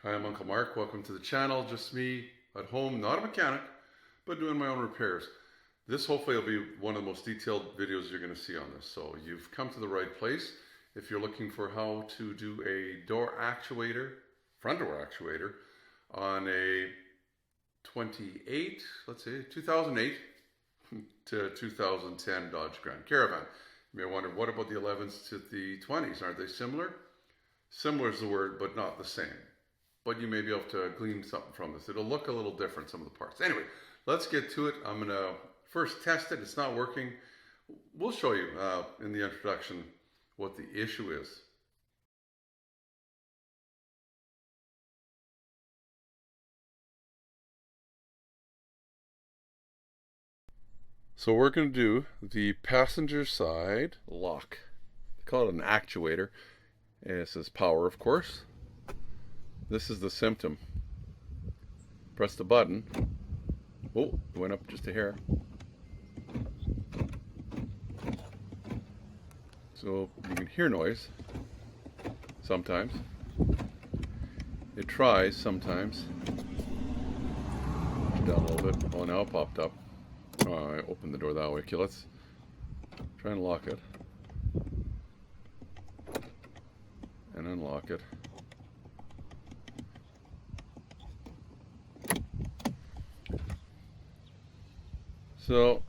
Hi, I'm Uncle Mark. Welcome to the channel. Just me at home, not a mechanic, but doing my own repairs. This hopefully will be one of the most detailed videos you're going to see on this. So you've come to the right place if you're looking for how to do a door actuator, front door actuator, on a 2008 to 2010 Dodge Grand Caravan. You may wonder, what about the 11s to the 20s? Aren't they similar? Similar is the word, but not the same. But you may be able to glean something from this. It'll look a little different, some of the parts. Anyway, let's get to it. I'm going to first test it. It's not working. We'll show you in the introduction what the issue is. So we're going to do the passenger side lock. They call it an actuator. And it says power, of course. This is the symptom. Press the button. Oh, it went up just a hair. So you can hear noise sometimes. It tries sometimes. Push down a little bit. Oh, now it popped up. Oh, I opened the door that way. Okay, let's try and lock it. And unlock it. So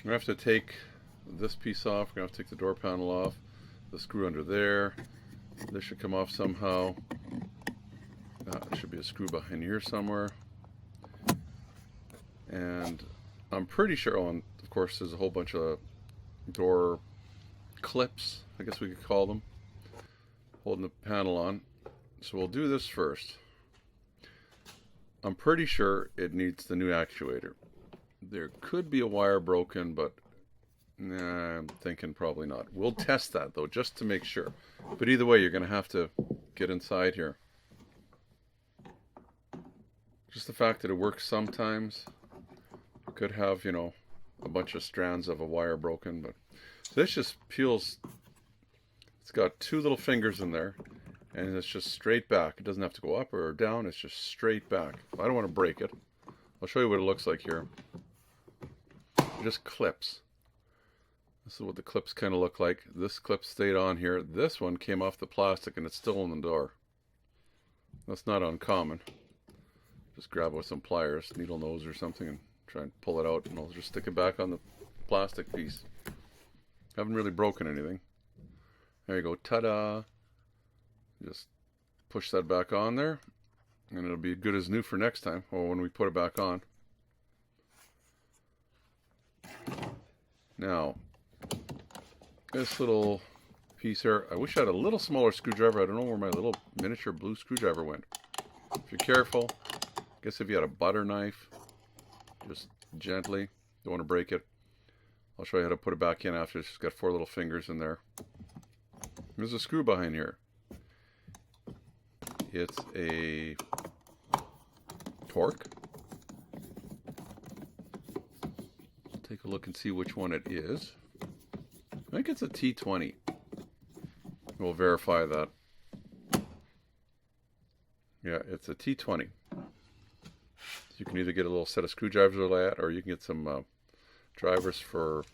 we have to take this piece off. We're going to have to take the door panel off. The screw under there. This should come off somehow. There should be a screw behind here somewhere. And I'm pretty sure, of course, there's a whole bunch of door clips, I guess we could call them, holding the panel on. So we'll do this first. I'm pretty sure it needs the new actuator. There could be a wire broken, but nah, I'm thinking probably not. We'll test that though, just to make sure. But either way, you're going to have to get inside here. Just the fact that it works sometimes. You could have, you know, a bunch of strands of a wire broken, but this just peels. It's got two little fingers in there, and it's just straight back. It doesn't have to go up or down, it's just straight back. I don't want to break it. I'll show you what it looks like here. It just clips. This is what the clips kind of look like. This clip stayed on here. This one came off the plastic and it's still in the door. That's not uncommon. Just grab it with some pliers, needle nose or something, and try and pull it out, and I'll just stick it back on the plastic piece. Haven't really broken anything. There you go, ta-da! Just push that back on there, and it'll be good as new for next time, or when we put it back on. Now, this little piece here, I wish I had a little smaller screwdriver. I don't know where my little miniature blue screwdriver went. If you're careful, I guess if you had a butter knife, just gently, don't want to break it. I'll show you how to put it back in after. It's got 4 little fingers in there. There's a screw behind here. It's a torque. Take a look and see which one it is. I think it's a T20. We'll verify that. Yeah, it's a T20. You can either get a little set of screwdrivers or that, or you can get some drivers for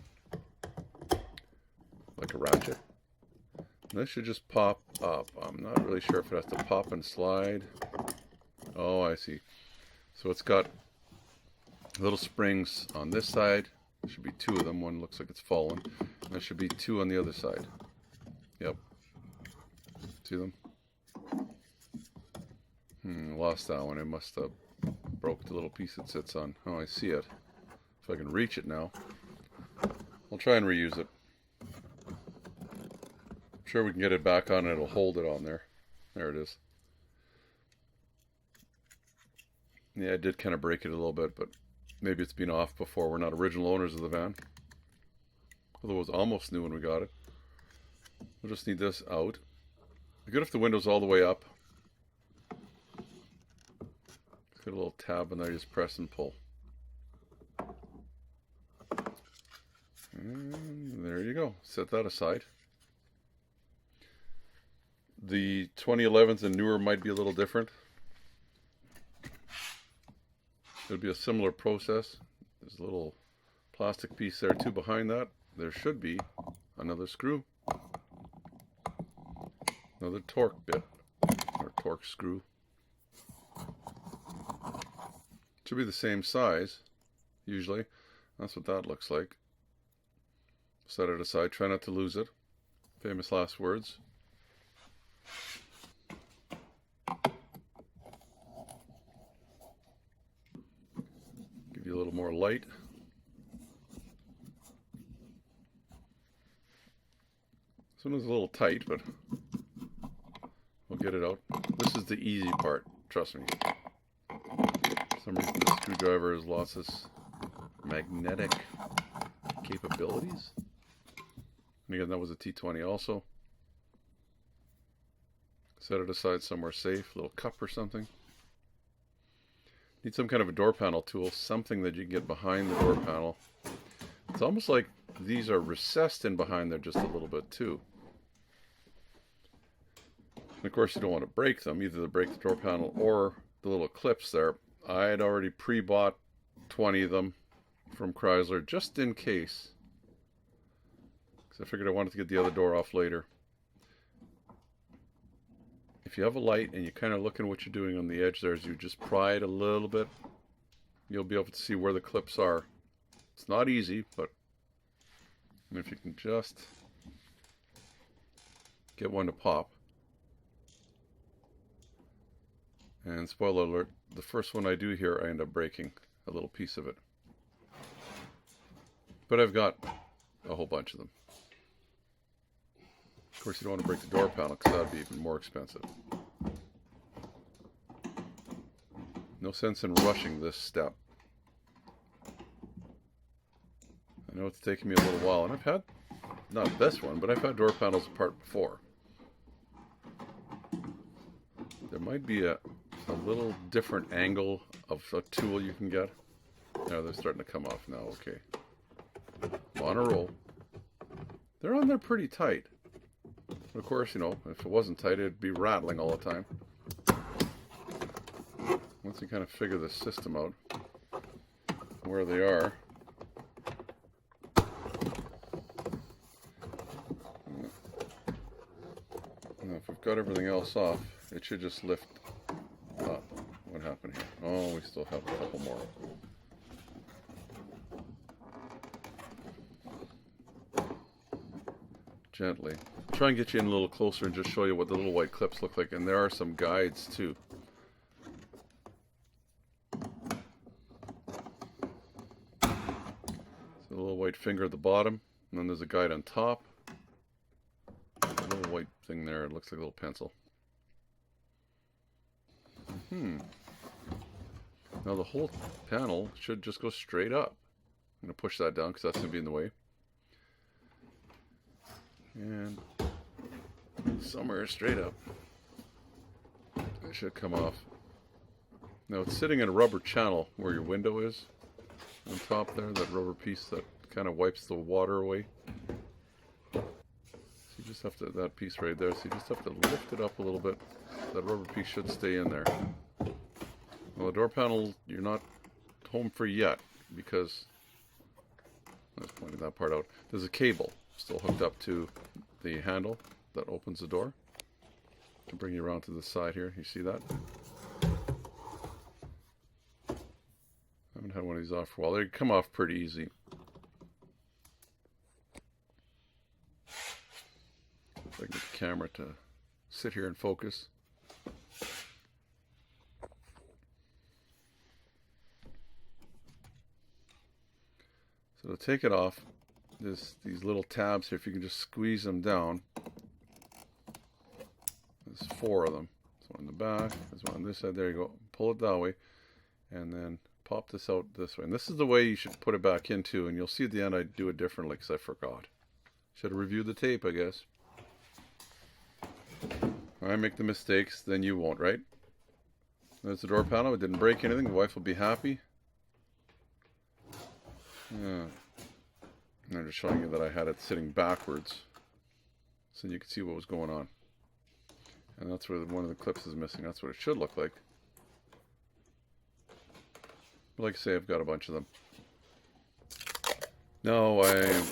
like a ratchet. And this should just pop up. I'm not really sure if it has to pop and slide. Oh, I see. So it's got little springs on this side. There should be 2 of them. One looks like it's fallen. And there should be 2 on the other side. Yep. See them? Lost that one. It must have broke the little piece it sits on. Oh, I see it. If I can reach it now. I'll try and reuse it. I'm sure we can get it back on and it'll hold it on there. There it is. Yeah, I did kind of break it a little bit, but maybe it's been off before. We're not original owners of the van. Although it was almost new when we got it. We'll just need this out. Good if the window's all the way up. It's got a little tab in there, you just press and pull. And there you go. Set that aside. The 2011s and newer might be a little different. It'll be a similar process. There's a little plastic piece there too behind that. There should be another screw. Another torque bit, or torque screw. Should be the same size, usually. That's what that looks like. Set it aside, try not to lose it. Famous last words. Give you a little more light. This one is a little tight, but we'll get it out. This is the easy part, trust me. For some reason the screwdriver has lost its magnetic capabilities. And again, that was a T20 also. Set it aside somewhere safe, a little cup or something. Need some kind of a door panel tool, something that you can get behind the door panel. It's almost like these are recessed in behind there just a little bit too. And of course you don't want to break them, either to break the door panel or the little clips there. I had already pre-bought 20 of them from Chrysler just in case. Because I figured I wanted to get the other door off later. If you have a light and you kind of look at what you're doing on the edge there, as you just pry it a little bit, you'll be able to see where the clips are. It's not easy, but if you can just get one to pop. And spoiler alert, the first one I do here, I end up breaking a little piece of it. But I've got a whole bunch of them. Of course, you don't want to break the door panel because that would be even more expensive. No sense in rushing this step. I know it's taken me a little while, and I've had, not this one, but I've had door panels apart before. There might be a little different angle of a tool you can get. Now they're starting to come off now, okay. I'm on a roll. They're on there pretty tight. Of course, you know, if it wasn't tight, it'd be rattling all the time. Once you kind of figure the system out, where they are. Now, if we've got everything else off, it should just lift up. What happened here? Oh, we still have a couple more. Gently. Try and get you in a little closer and just show you what the little white clips look like. And there are some guides too. So a little white finger at the bottom, and then there's a guide on top. A little white thing there, it looks like a little pencil. Now the whole panel should just go straight up. I'm going to push that down because that's going to be in the way. And somewhere straight up, it should come off. Now it's sitting in a rubber channel where your window is on top there, that rubber piece that kind of wipes the water away. So you just have to, that piece right there, so you just have to lift it up a little bit. That rubber piece should stay in there. Well, the door panel, you're not home free yet because, I was pointing that part out, there's a cable still hooked up to the handle that opens the door. To bring you around to the side here, you see that? I haven't had one of these off for a while. They come off pretty easy. If I can get the camera to sit here and focus. So to take it off, these little tabs here, if you can just squeeze them down. There's 4 of them. There's one in the back, there's one on this side, there you go. Pull it that way, and then pop this out this way. And this is the way you should put it back into, and you'll see at the end I do it differently because I forgot. Should have reviewed the tape, I guess. I make the mistakes, then you won't, right? There's the door panel. It didn't break anything. The wife will be happy. Yeah. I'm just showing you that I had it sitting backwards so you could see what was going on. And that's where one of the clips is missing. That's what it should look like. But like I say, I've got a bunch of them. No, I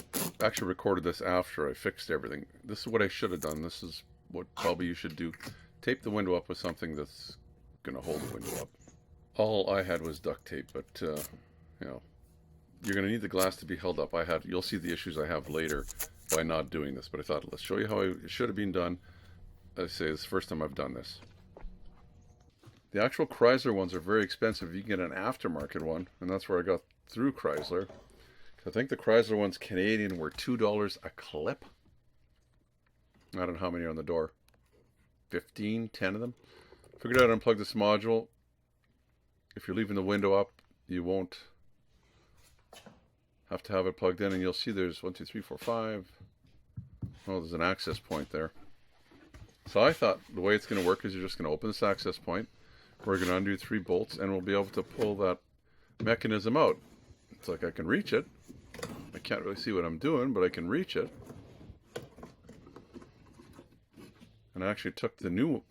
actually recorded this after I fixed everything. This is what I should have done. This is what probably you should do. Tape the window up with something that's going to hold the window up. All I had was duct tape, but you know, you're going to need the glass to be held up. You'll see the issues I have later by not doing this, but I thought, let's show you how it should have been done. I say it's the first time I've done this. The actual Chrysler ones are very expensive. You can get an aftermarket one, and that's where I got through Chrysler. I think the Chrysler ones Canadian were $2 a clip. I don't know how many are on the door. 15, 10 of them. Figured out how to unplug this module. If you're leaving the window up, you won't have to have it plugged in, and you'll see there's 1, 2, 3, 4, 5. Oh, there's an access point there. So I thought the way it's going to work is you're just going to open this access point. We're going to undo 3 bolts, and we'll be able to pull that mechanism out. It's like I can reach it. I can't really see what I'm doing, but I can reach it. And I actually took the new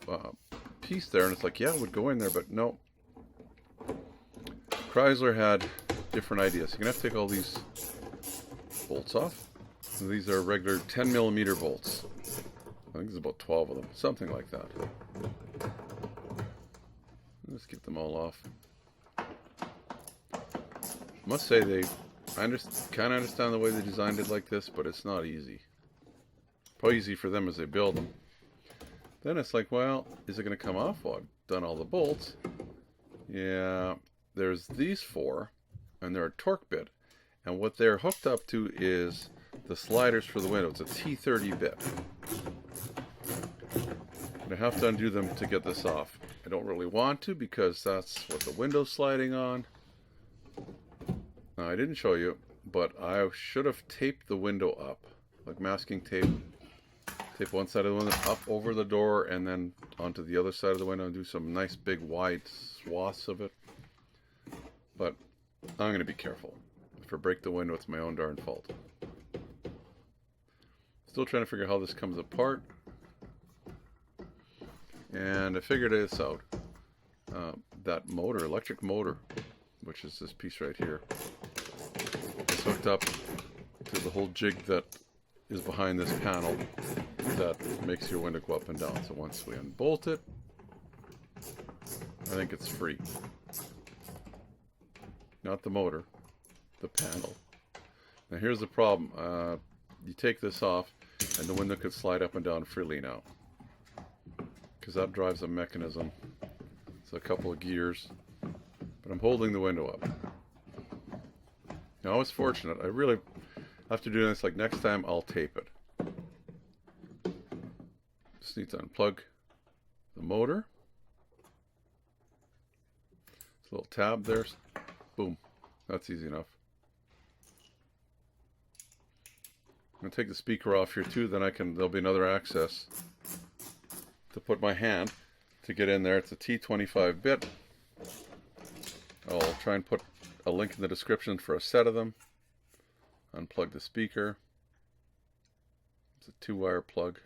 piece there, and it's like, yeah, it would go in there, but no. Chrysler had different ideas. You're going to have to take all these bolts off. So these are regular 10 millimeter bolts. I think there's about 12 of them, something like that. Let's get them all off. I must say I kind of understand the way they designed it like this, but it's not easy. Probably easy for them as they build them. Then it's like, well, is it going to come off? Well, I've done all the bolts. Yeah, there's these 4, and they're a torque bit. And what they're hooked up to is the sliders for the window. It's a T30 bit. And I have to undo them to get this off. I don't really want to because that's what the window's sliding on. Now, I didn't show you, but I should have taped the window up, like masking tape. Tape one side of the window up over the door and then onto the other side of the window and do some nice big wide swaths of it. But I'm going to be careful. If I break the window, it's my own darn fault. Still trying to figure out how this comes apart. And I figured this out. That motor, electric motor, which is this piece right here, is hooked up to the whole jig that is behind this panel that makes your window go up and down. So once we unbolt it, I think it's free. Not the motor, the panel. Now here's the problem. You take this off and the window could slide up and down freely now, because that drives a mechanism. It's a couple of gears, but I'm holding the window up. Now I was fortunate. I really have to do this. Like next time I'll tape it. Just need to unplug the motor. This little tab there. Boom. That's easy enough. I'm going to take the speaker off here too, then there'll be another access to put my hand to get in there. It's a T25 bit. I'll try and put a link in the description for a set of them. Unplug the speaker. It's a 2-wire plug.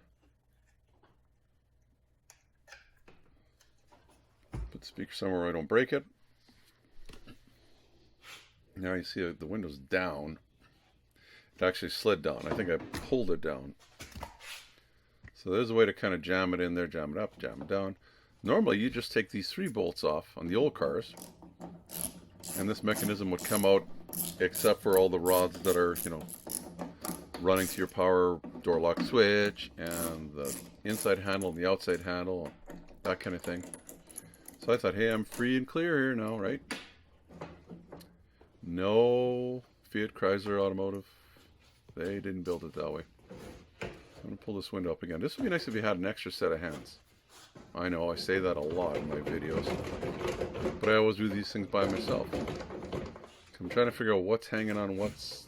Put the speaker somewhere where I don't break it. Now you see the window's down. It actually slid down. I think I pulled it down. So there's a way to kind of jam it in there, jam it up, jam it down. Normally you just take these 3 bolts off on the old cars, and this mechanism would come out, except for all the rods that are, you know, running to your power door lock switch and the inside handle and the outside handle, that kind of thing. So I thought, hey, I'm free and clear here now, right? No, Fiat, Chrysler, Automotive, they didn't build it that way. So I'm going to pull this window up again. This would be nice if you had an extra set of hands. I know, I say that a lot in my videos, but I always do these things by myself. I'm trying to figure out what's hanging on what's...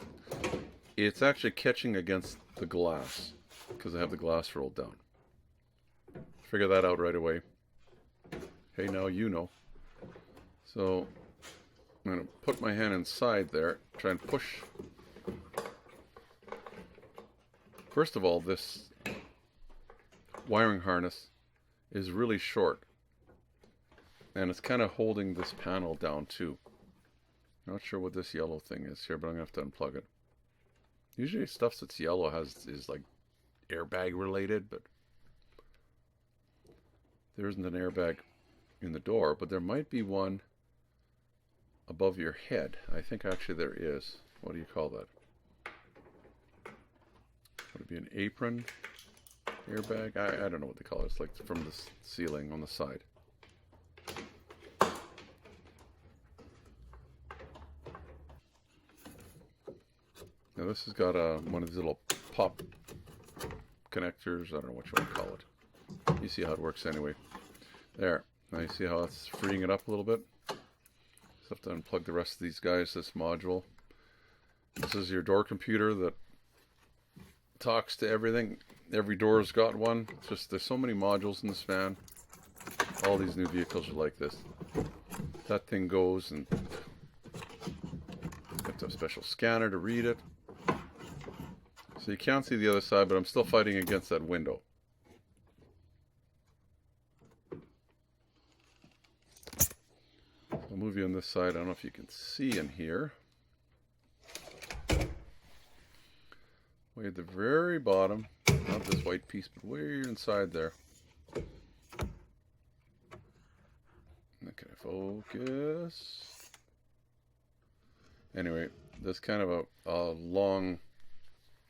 It's actually catching against the glass, because I have the glass rolled down. Figure that out right away. Hey, now you know. So I'm going to put my hand inside there, try and push. First of all, this wiring harness is really short. And it's kind of holding this panel down too. Not sure what this yellow thing is here, but I'm going to have to unplug it. Usually stuff that's yellow is like airbag related, but there isn't an airbag in the door, but there might be one above your head. I think actually there is. What do you call that? Would it be an apron airbag? I don't know what they call it. It's like from the ceiling on the side. Now this has got one of these little pop connectors. I don't know what you want to call it. You see how it works anyway. There. Now you see how it's freeing it up a little bit. Just have to unplug the rest of these guys, this module. This is your door computer that talks to everything. Every door's got one. It's just there's so many modules in this van. All these new vehicles are like this. That thing goes and you have to have a special scanner to read it. So you can't see the other side, but I'm still fighting against that window. I'll move you on this side. I don't know if you can see in here. Way at the very bottom, not this white piece, but way inside there. Okay, focus. Anyway, this kind of a long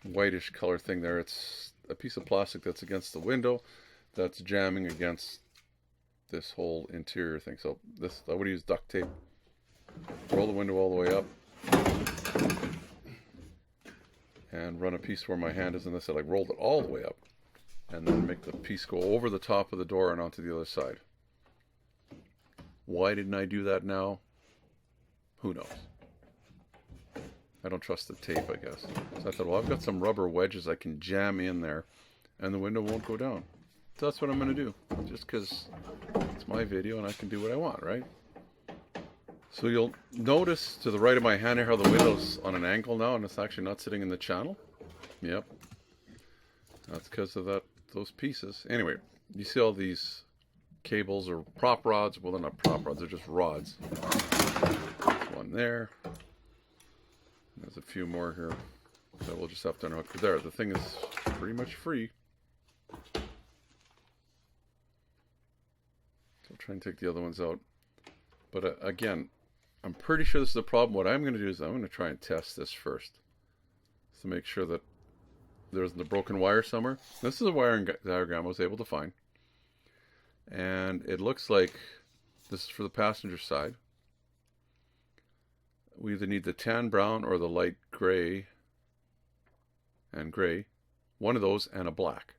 whitish color thing there. It's a piece of plastic that's against the window that's jamming against this whole interior thing. So this, I would use duct tape. Roll the window all the way up. And run a piece where my hand is in this. I like rolled it all the way up. And then make the piece go over the top of the door and onto the other side. Why didn't I do that now? Who knows? I don't trust the tape, I guess. So I thought, well, I've got some rubber wedges I can jam in there and the window won't go down. So that's what I'm going to do. Just because it's my video and I can do what I want, right? So you'll notice to the right of my hand here how the window's on an angle now and it's actually not sitting in the channel. Yep. That's because of those pieces. Anyway, you see all these cables or prop rods. Well, they're not prop rods, they're just rods. There's one there. There's a few more here that we'll just have to unhook. There, the thing is pretty much free. So I'll try and take the other ones out. But again, I'm pretty sure this is the problem. What I'm going to do is I'm going to try and test this first to make sure that there isn't a broken wire somewhere. This is a wiring diagram I was able to find. And it looks like this is for the passenger side. We either need the tan brown or the light gray and gray. One of those and a black.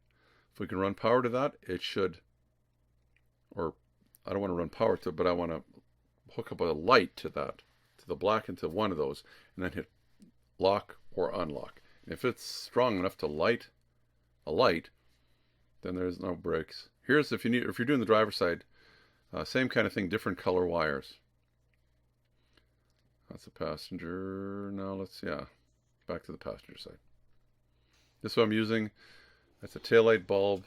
If we can run power to that, it should, or I don't want to run power to it, but I want to hook up a light to that, to the black and to one of those, and then hit lock or unlock. And if it's strong enough to light a light, then there's no breaks. Here's if you're doing the driver's side, same kind of thing, different color wires. That's the passenger. Now back to the passenger side. This one I'm using, that's a taillight bulb.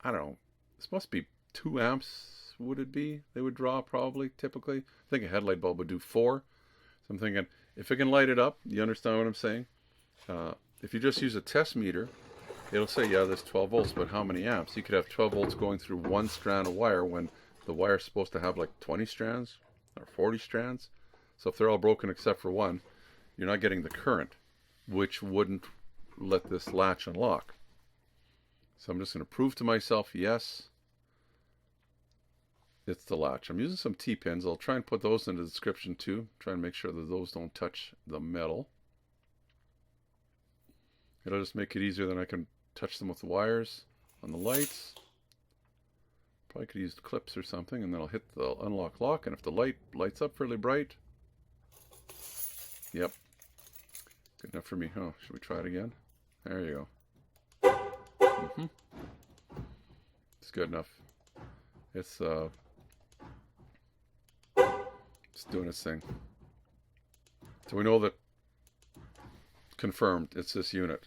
I don't know, this must be 2 amps. Would it be? They would draw probably, typically. I think a headlight bulb would do 4. So I'm thinking, if it can light it up, you understand what I'm saying? If you just use a test meter, it'll say, yeah, there's 12 volts, but how many amps? You could have 12 volts going through one strand of wire when the wire's supposed to have like 20 strands or 40 strands. So if they're all broken except for one, you're not getting the current, which wouldn't let this latch unlock. So I'm just going to prove to myself, yes, it's the latch. I'm using some T-pins. I'll try and put those in the description too. Try and make sure that those don't touch the metal. It'll just make it easier, then I can touch them with the wires on the lights. Probably could use clips or something, and then I'll hit the unlock lock, and if the light lights up fairly bright, yep, good enough for me. Oh, should we try it again? There you go. It's good enough. It's doing its thing. So we know that confirmed it's this unit.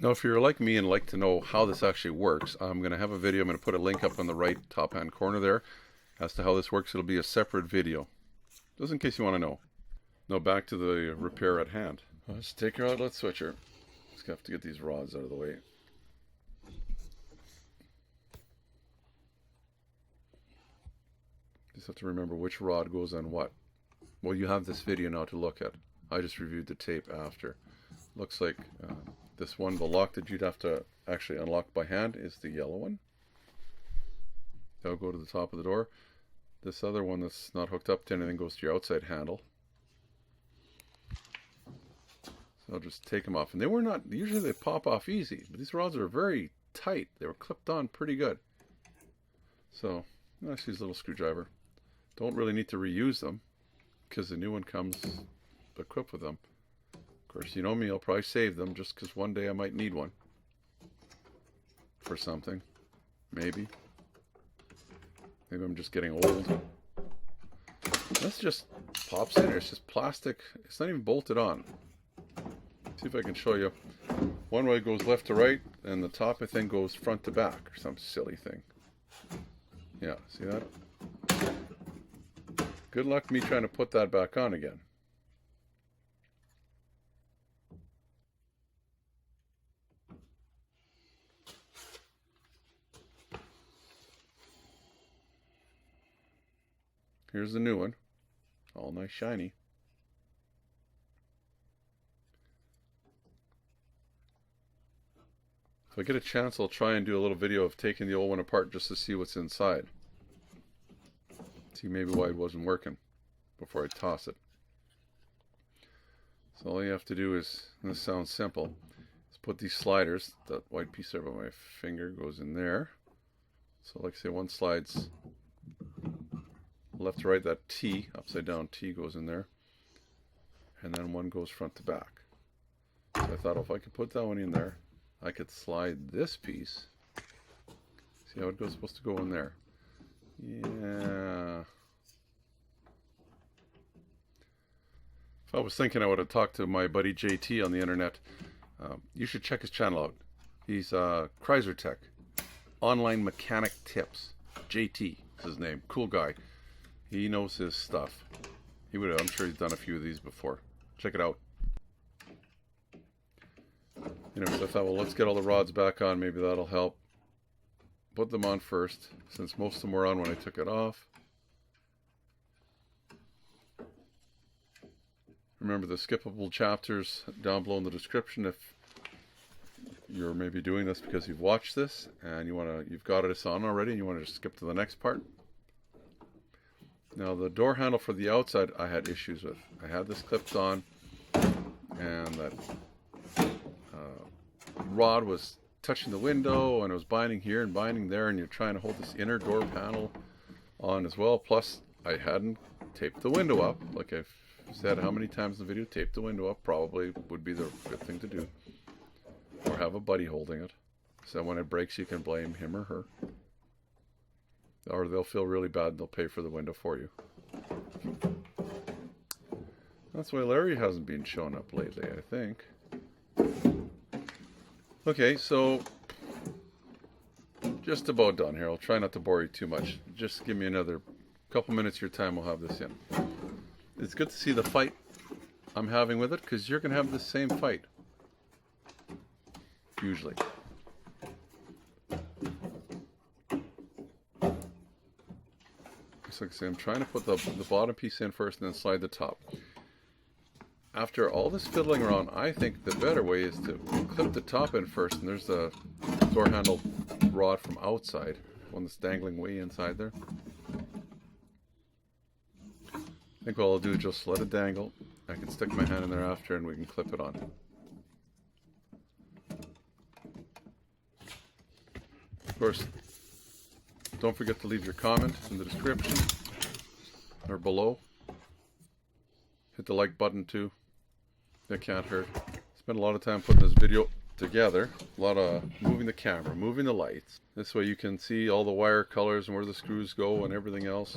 Now, if you're like me and like to know how this actually works, I'm going to have a video. I'm going to put a link up on the right top hand corner there as to how this works. It'll be a separate video, just in case you want to know. Now back to the repair at hand. Let's take your outlet switcher. Just have to get these rods out of the way. Just have to remember which rod goes on what. Well, you have this video now to look at. I just reviewed the tape after. Looks like this one, the lock that you'd have to actually unlock by hand, is the yellow one. That'll go to the top of the door. This other one that's not hooked up to anything goes to your outside handle. So I'll just take them off. And they were not, usually they pop off easy, but these rods are very tight. They were clipped on pretty good. So let's use a little screwdriver. Don't really need to reuse them because the new one comes equipped with them. Of course, you know me, I'll probably save them just because one day I might need one for something. Maybe I'm just getting old. This just pops in here. It's just plastic. It's not even bolted on. See if I can show you. One way goes left to right, and the top I think goes front to back or some silly thing. Yeah, see that? Good luck me trying to put that back on again. Here's the new one. All nice shiny. If I get a chance, I'll try and do a little video of taking the old one apart just to see what's inside. See maybe why it wasn't working before I toss it. So all you have to do is, and this sounds simple, is put these sliders, that white piece over my finger goes in there. So like I say, one slides left to right, that T, upside down T goes in there. And then one goes front to back. So I thought if I could put that one in there, I could slide this piece. See how it goes, supposed to go in there. Yeah. If I was thinking, I would have talked to my buddy JT on the internet. You should check his channel out. He's Chrysler Tech. Online Mechanic Tips. JT is his name. Cool guy. He knows his stuff. He would have, I'm sure he's done a few of these before. Check it out. You know, so I thought, well, let's get all the rods back on. Maybe that'll help. Put them on first, since most of them were on when I took it off. Remember the skippable chapters down below in the description if you're maybe doing this because you've watched this and you've got this on already and you want to just skip to the next part. Now the door handle for the outside I had issues with. I had this clipped on and that rod was touching the window and it was binding here and binding there, and you're trying to hold this inner door panel on as well. Plus I hadn't taped the window up. Like I've said how many times in the video, tape the window up probably would be the good thing to do, or have a buddy holding it so when it breaks you can blame him or her, or they'll feel really bad and they'll pay for the window for you. That's why Larry hasn't been showing up lately, I think. Okay, so just about done here. I'll try not to bore you too much. Just give me another couple minutes of your time, we'll have this in. It's good to see the fight I'm having with it, because you're going to have the same fight. Usually. Just like I say, I'm trying to put the bottom piece in first and then slide the top. After all this fiddling around, I think the better way is to clip the top in first, and there's the door handle rod from outside, one that's dangling way inside there. I think what I'll do is just let it dangle. I can stick my hand in there after and we can clip it on. Of course, don't forget to leave your comment in the description or below. Hit the like button too. That can't hurt. Spent a lot of time putting this video together. A lot of moving the camera, moving the lights. This way you can see all the wire colors and where the screws go and everything else.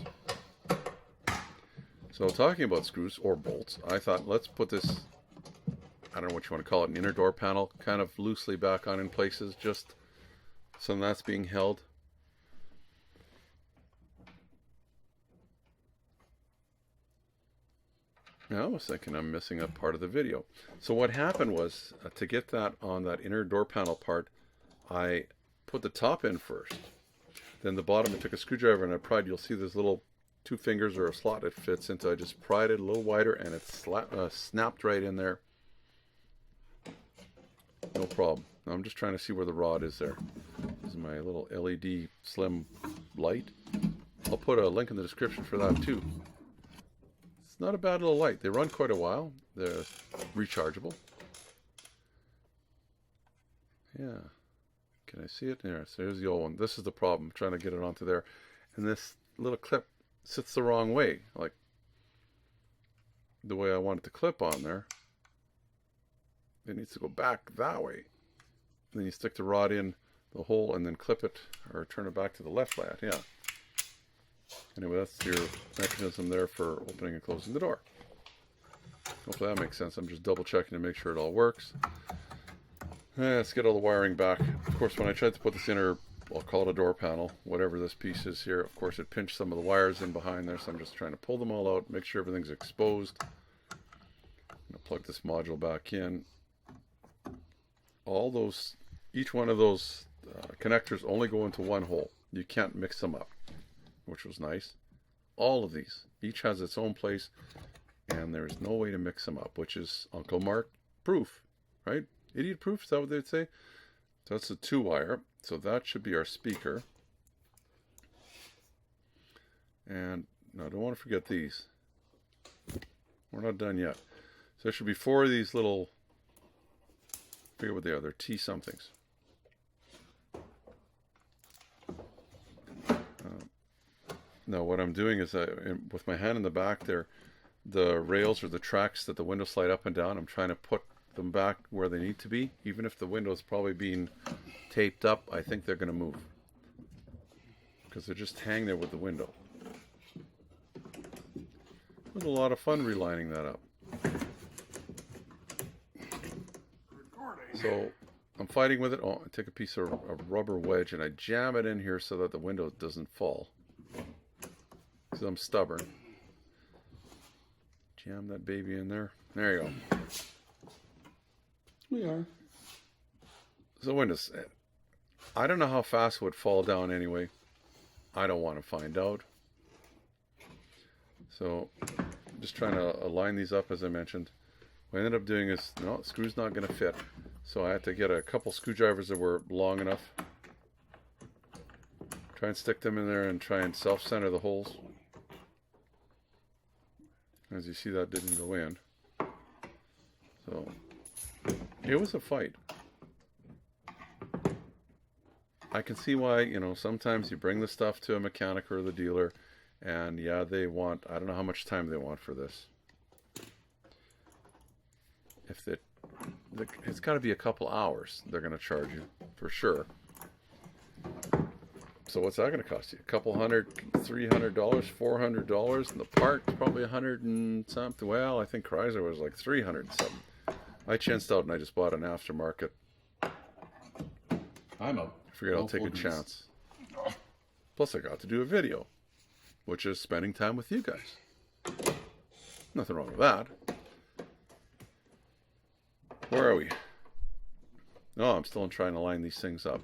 So talking about screws or bolts, I thought let's put this I don't know what you want to call it, an inner door panel, kind of loosely back on in places, just so that's being held. Now I was thinking I'm missing a part of the video. So what happened was, to get that on that inner door panel part, I put the top in first. Then the bottom, I took a screwdriver and I pried. You'll see there's little 2 fingers or a slot it fits into. I just pried it a little wider and it snapped right in there. No problem. Now I'm just trying to see where the rod is there. This is my little LED slim light. I'll put a link in the description for that too. It's not a bad little light. They run quite a while. They're rechargeable. Yeah. Can I see it? There. So here's the old one. This is the problem. I'm trying to get it onto there. And this little clip sits the wrong way. Like the way I want it to clip on there. It needs to go back that way. And then you stick the rod in the hole and then clip it or turn it back to the left lat. Yeah. Anyway, that's your mechanism there for opening and closing the door. Hopefully that makes sense. I'm just double checking to make sure it all works. Let's get all the wiring back. Of course, when I tried to put this inner, I'll call it a door panel, whatever this piece is here, of course it pinched some of the wires in behind there, so I'm just trying to pull them all out, make sure everything's exposed. I'm going to plug this module back in. All those, each one of those connectors only go into one hole. You can't mix them up, which was nice. All of these, each has its own place, and there's no way to mix them up, which is Uncle Mark proof, right? Idiot proof, is that what they'd say? So that's a 2-wire, so that should be our speaker. And now I don't want to forget these. We're not done yet. So there should be 4 of these little, I forget what they are, they're T-somethings. Now what I'm doing is, with my hand in the back there, the rails or the tracks that the windows slide up and down, I'm trying to put them back where they need to be. Even if the window's probably being taped up, I think they're going to move. Because they're just hang there with the window. It was a lot of fun relining that up. So I'm fighting with it. Oh, I take a piece of a rubber wedge and I jam it in here so that the window doesn't fall. Because I'm stubborn. Jam that baby in there. There you go. We are. So windows. I don't know how fast it would fall down anyway. I don't want to find out. So I'm just trying to align these up as I mentioned. What I ended up doing is, no, the screw's not going to fit. So I had to get a couple screwdrivers that were long enough. Try and stick them in there and try and self-center the holes. As you see, that didn't go in. So it was a fight. I can see why, you know, sometimes you bring the stuff to a mechanic or the dealer and yeah, they want, I don't know how much time they want for this. If it's got to be a couple hours, they're going to charge you for sure. So what's that going to cost you? A couple $100, $300, $400, and the part's probably 100 and something. Well, I think Chrysler was like 300 and something. I chanced out and I just bought an aftermarket. I'm out. I figured I'll take a chance. Plus I got to do a video, which is spending time with you guys. Nothing wrong with that. Where are we? No, I'm still trying to line these things up.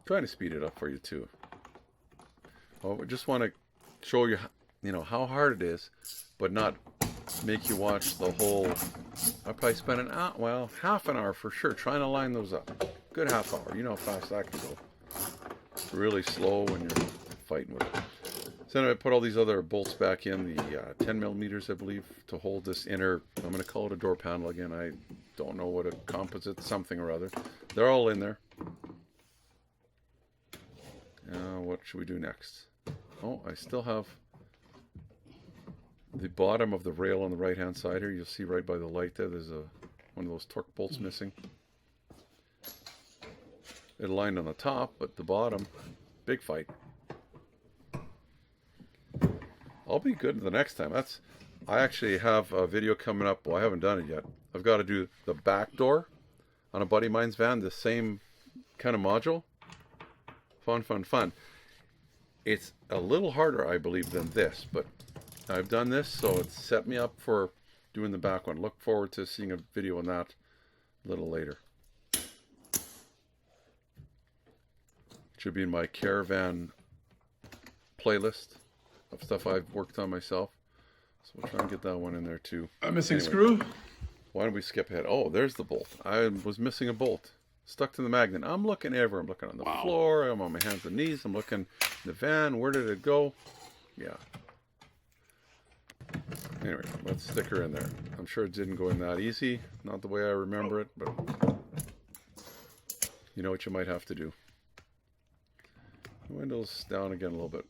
Trying to speed it up for you too. Well, I just want to show you, you know, how hard it is, but not make you watch the whole. I probably spent an hour, well, half an hour for sure, trying to line those up. Good half hour. You know how fast that can go. It's really slow when you're fighting with it. So then I put all these other bolts back in, the 10 millimeters, I believe, to hold this inner. I'm going to call it a door panel again. I don't know what a composite something or other. They're all in there. What should we do next? Oh, I still have the bottom of the rail on the right hand side here. You'll see right by the light there, there's one of those torque bolts missing. It aligned on the top, but the bottom, big fight. I'll be good the next time. I actually have a video coming up. Well, I haven't done it yet. I've got to do the back door on a buddy of mine's van, the same kind of module. Fun, fun, fun. It's a little harder, I believe, than this, but I've done this, so it's set me up for doing the back one. Look forward to seeing a video on that a little later. Should be in my caravan playlist of stuff I've worked on myself. So we'll try and get that one in there too. A missing screw. Why don't we skip ahead? Oh, there's the bolt. I was missing a bolt. Stuck to the magnet. I'm looking everywhere. I'm looking on the floor. I'm on my hands and knees. I'm looking in the van. Where did it go? Yeah. Anyway, let's stick her in there. I'm sure it didn't go in that easy. Not the way I remember it, but you know what you might have to do. The window's down again a little bit.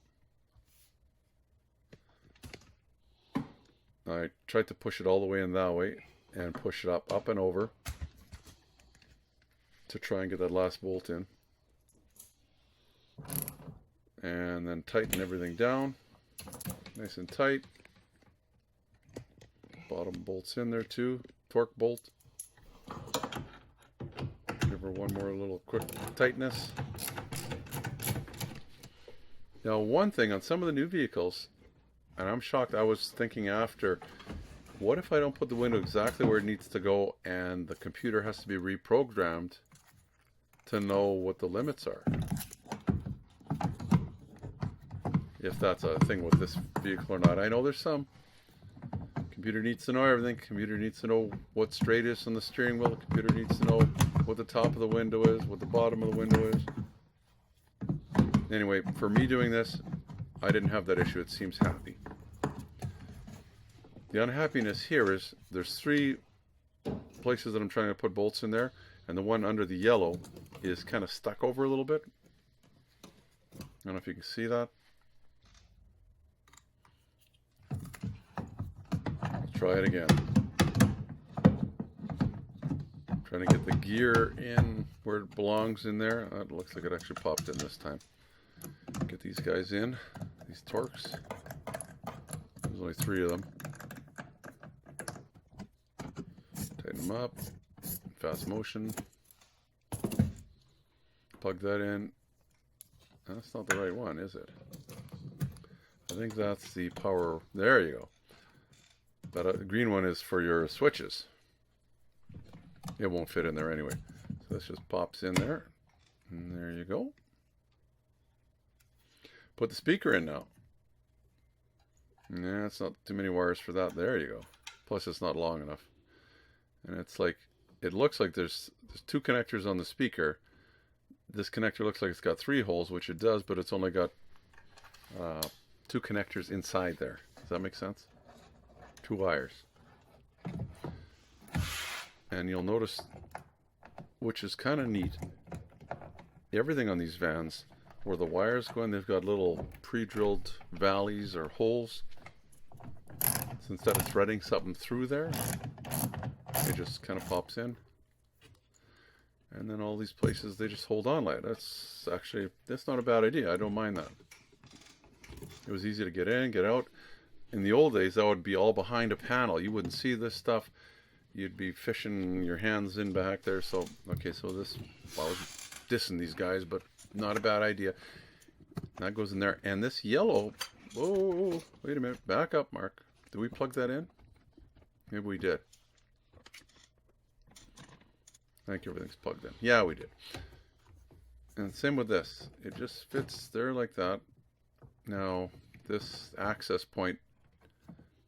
I tried to push it all the way in that way and push it up and over to try and get that last bolt in. And then tighten everything down. Nice and tight. Bottom bolt's in there too. Torque bolt. Give her one more little quick tightness. Now, one thing on some of the new vehicles, and I'm shocked, I was thinking after, what if I don't put the window exactly where it needs to go and the computer has to be reprogrammed to know what the limits are? If that's a thing with this vehicle or not. I know there's some. Computer needs to know everything. Computer needs to know what straight is on the steering wheel. The computer needs to know what the top of the window is, what the bottom of the window is. Anyway, for me doing this, I didn't have that issue. It seems happy. The unhappiness here is there's 3 places that I'm trying to put bolts in there, and the one under the yellow is kind of stuck over a little bit. I don't know if you can see that. Let's try it again. Trying to get the gear in where it belongs in there. It looks like it actually popped in this time. Get these guys in, these torques. There's only 3 of them. Tighten them up. Fast motion. Plug that in. That's not the right one, is it? I think that's the power. There you go. But the green one is for your switches. It won't fit in there anyway. So this just pops in there. And there you go. Put the speaker in now. Yeah, it's not too many wires for that. There you go. Plus it's not long enough. And it's like, it looks like there's 2 connectors on the speaker. This connector looks like it's got 3 holes, which it does, but it's only got 2 connectors inside there. Does that make sense? 2 wires. And you'll notice, which is kind of neat, everything on these vans, where the wires go in, they've got little pre-drilled valleys or holes. So instead of threading something through there, it just kind of pops in. And then all these places, they just hold on like that's not a bad idea. I don't mind that. It was easy to get in, get out. In the old days, that would be all behind a panel. You wouldn't see this stuff. You'd be fishing your hands in back there. So, okay, so this, well, I was dissing these guys, but not a bad idea. That goes in there. And this yellow, whoa, wait a minute. Back up, Mark. Did we plug that in? Maybe we did. I think everything's plugged in. Yeah, we did. And same with this. It just fits there like that. Now, this access point,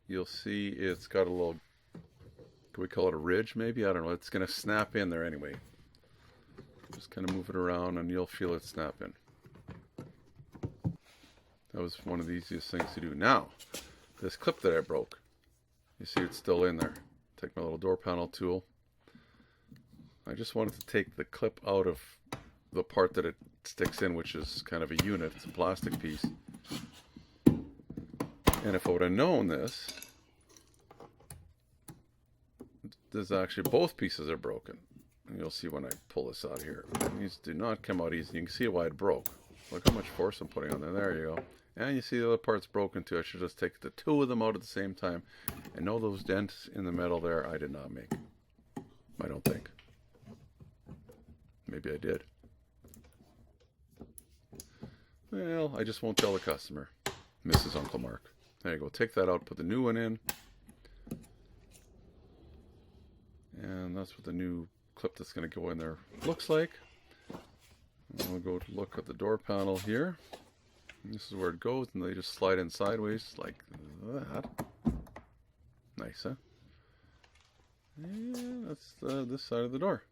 you'll see it's got a little, can we call it a ridge maybe? I don't know. It's going to snap in there anyway. Just kind of move it around and you'll feel it snap in. That was one of the easiest things to do. Now, this clip that I broke, you see it's still in there. Take my little door panel tool. I just wanted to take the clip out of the part that it sticks in, which is kind of a unit. It's a plastic piece. And if I would have known this, there's actually both pieces are broken. And you'll see when I pull this out here. These do not come out easy. You can see why it broke. Look how much force I'm putting on there. There you go. And you see the other part's broken too. I should just take the two of them out at the same time. And know those dents in the metal there I did not make. I don't think. Maybe I did. Well, I just won't tell the customer. Mrs. Uncle Mark. There you go. Take that out, put the new one in. And that's what the new clip that's going to go in there looks like. And we'll go to look at the door panel here. And this is where it goes, and they just slide in sideways like that. Nice, huh? Yeah, that's this side of the door.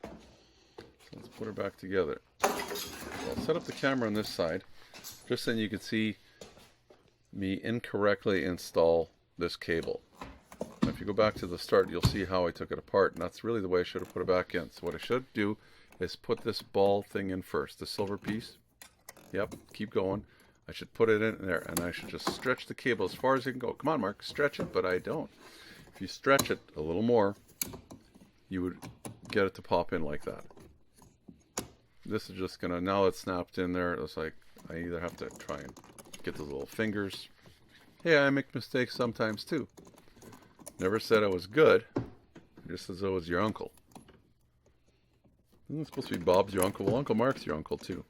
So let's put her back together. So I'll set up the camera on this side, just so you can see me incorrectly install this cable. Now, if you go back to the start, you'll see how I took it apart, and that's really the way I should have put it back in. So what I should do is put this ball thing in first, the silver piece. Yep, keep going. I should put it in there, and I should just stretch the cable as far as it can go. Come on, Mark, stretch it, but I don't. If you stretch it a little more, you would get it to pop in like that. This is just gonna, now it's snapped in there, it's like I either have to try and get the little fingers. Hey, I make mistakes sometimes too. Never said I was good, just as though it was your uncle. Isn't it supposed to be Bob's your uncle? Well, Uncle Mark's your uncle too.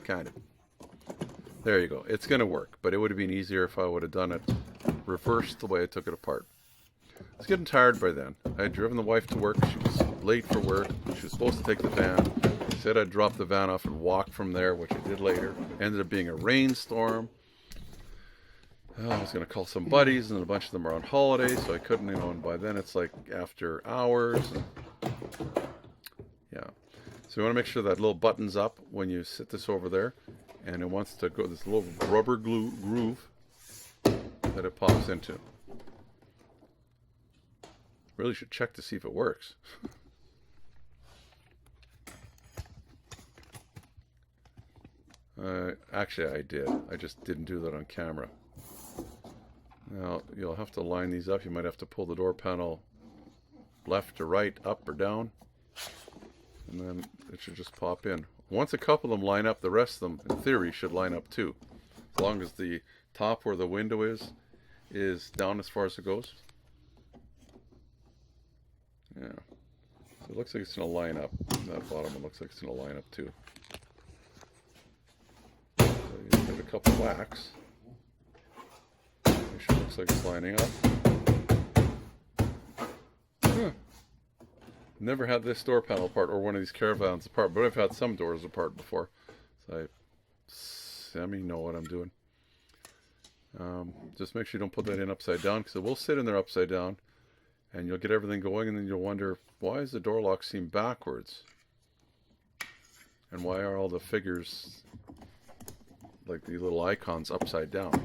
Kind of. There you go. It's going to work, but it would have been easier if I would have done it reversed the way I took it apart. I was getting tired by then. I had driven the wife to work. She was late for work. She was supposed to take the van. I said I'd drop the van off and walk from there, which I did later. It ended up being a rainstorm. Oh, I was going to call some buddies, and a bunch of them are on holiday, so I couldn't, and by then it's like after hours. Yeah. So you want to make sure that little button's up when you sit this over there, and it wants to go this little rubber glue groove that it pops into. Really should check to see if it works. Actually, I did. I just didn't do that on camera. Now, you'll have to line these up. You might have to pull the door panel left to right, up or down. And then it should just pop in. Once a couple of them line up, the rest of them, in theory, should line up too. As long as the top where the window is down as far as it goes. Yeah. So it looks like it's going to line up. That bottom one looks like it's going to line up too. So you give it a couple whacks. It sure looks like it's lining up. Huh. Never had this door panel apart or one of these caravans apart, but I've had some doors apart before. So I semi know what I'm doing. Just make sure you don't put that in upside down, because it will sit in there upside down and you'll get everything going, and then you'll wonder, why does the door lock seem backwards? And why are all the figures, like the little icons, upside down?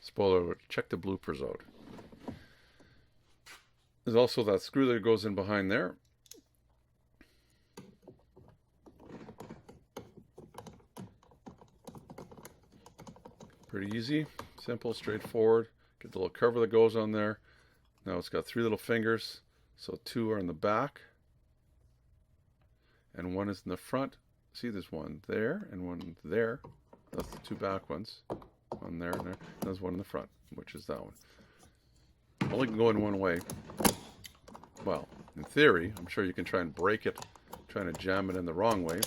Spoiler alert, check the bloopers out. There's also that screw that goes in behind there. Pretty easy, simple, straightforward. Get the little cover that goes on there. Now it's got 3 little fingers, so 2 are in the back and 1 is in the front. See, there's 1 there and 1 there. That's the 2 back ones. One there and there. There's 1 in the front, which is that one. Only can go in one way. Well, in theory, I'm sure you can try and break it, trying to jam it in the wrong way.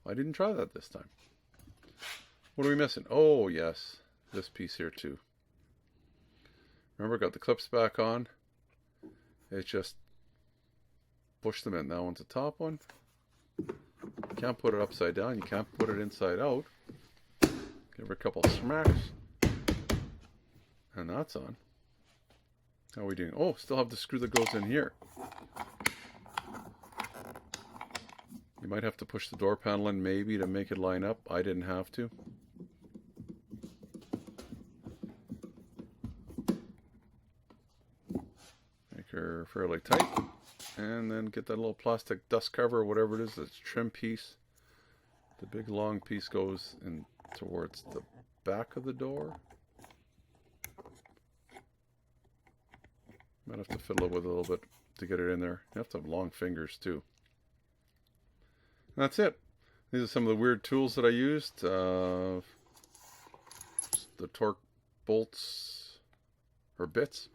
I didn't try that this time. What are we missing? Oh, yes, this piece here too. Remember, got the clips back on. It's just push them in. That one's the top one. You can't put it upside down. You can't put it inside out. Give her a couple smacks. And that's on. How are we doing? Oh, still have the screw that goes in here. You might have to push the door panel in maybe to make it line up. I didn't have to. Make her fairly tight. And then get that little plastic dust cover or whatever it is, this trim piece. The big long piece goes in towards the back of the door. Might have to fiddle with it a little bit to get it in there. You have to have long fingers too. And that's it. These are some of the weird tools that I used. The torque bolts or bits.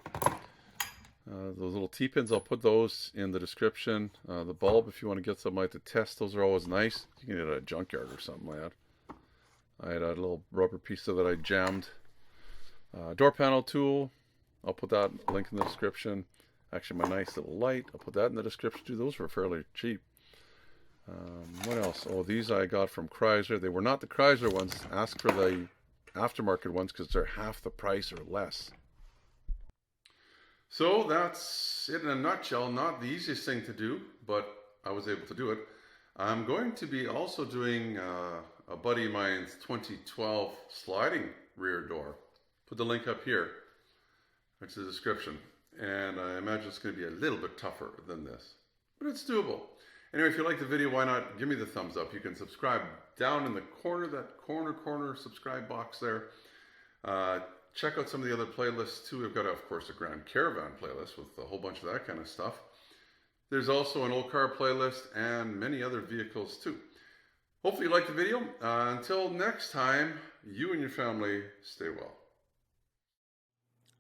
Those little T-pins, I'll put those in the description. The bulb, if you want to get something like to test, those are always nice. You can get it at a junkyard or something like that. I had a little rubber piece that I jammed. Door panel tool, I'll put that link in the description. Actually, my nice little light, I'll put that in the description too. Those were fairly cheap. What else? Oh, these I got from Chrysler. They were not the Chrysler ones. Ask for the aftermarket ones because they're half the price or less. So that's it in a nutshell. Not the easiest thing to do, but I was able to do it. I'm going to be also doing a buddy of mine's 2012 sliding rear door. Put the link up here. It's the description. And I imagine it's going to be a little bit tougher than this, but it's doable. Anyway, if you like the video, why not give me the thumbs up? You can subscribe down in the corner, that corner subscribe box there. Check out some of the other playlists too. We've got, of course, a Grand Caravan playlist with a whole bunch of that kind of stuff. There's also an old car playlist and many other vehicles too. Hopefully you liked the video. Until next time, you and your family stay well.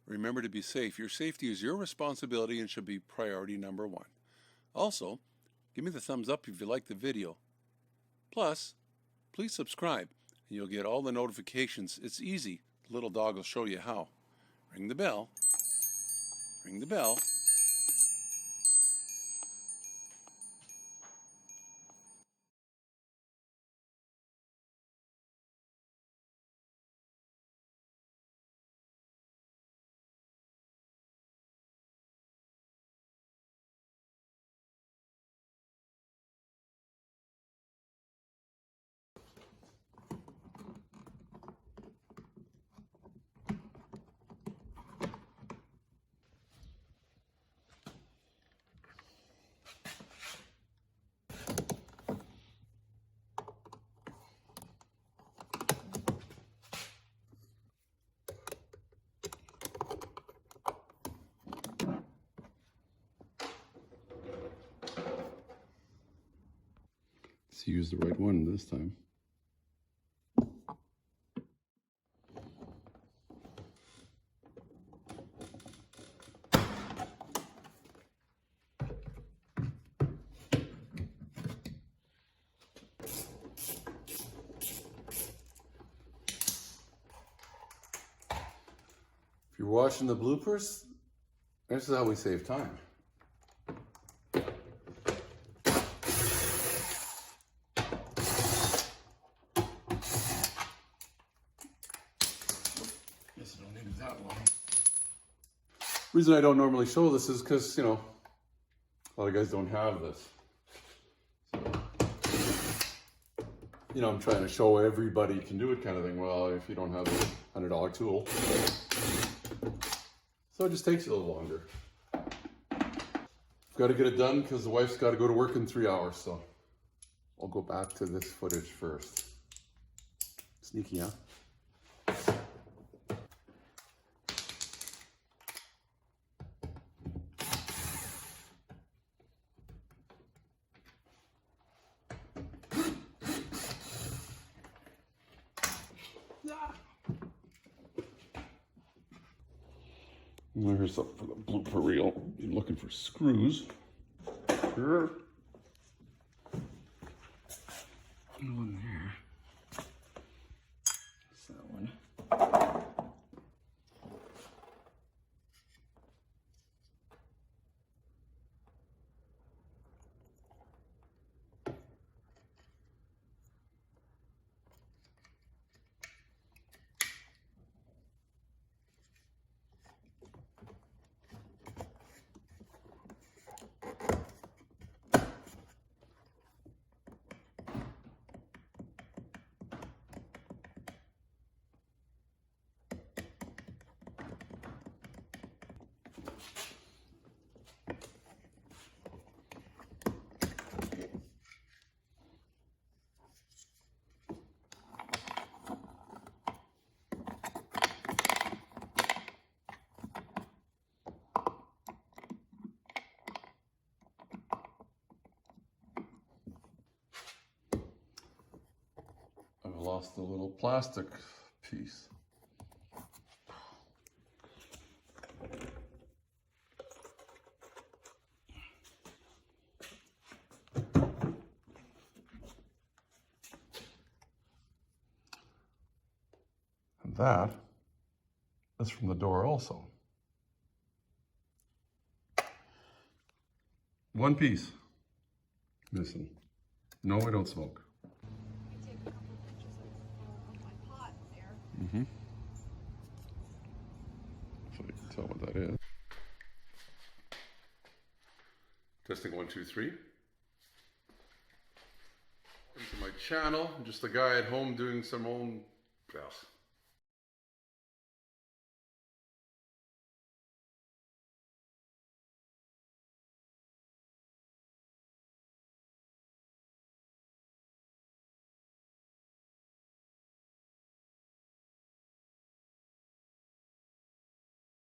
Remember to be safe. Your safety is your responsibility and should be priority number one. Also, give me the thumbs up if you like the video. Plus, please subscribe and you'll get all the notifications. It's easy. The little dog will show you how. Ring the bell. Ring the bell. Let's use the right one this time. If you're watching the bloopers, this is how we save time. Guess I don't need it that long. The reason I don't normally show this is because, you know, a lot of guys don't have this. So, you know, I'm trying to show everybody can do it kind of thing. Well, if you don't have a $100 tool. So it just takes you a little longer. I've got to get it done because the wife's got to go to work in 3 hours, so I'll go back to this footage first. Sneaky, huh? Here's something for the blooper reel. You're looking for screws. Sure. One there. That's that one. lost the little plastic piece. And that is from the door also. One piece missing. No, we don't smoke. I take a couple of pictures of my pot there. Mm-hmm. So you can tell what that is. Testing 1, 2, 3. Welcome to my channel. I'm just a guy at home doing some own, well,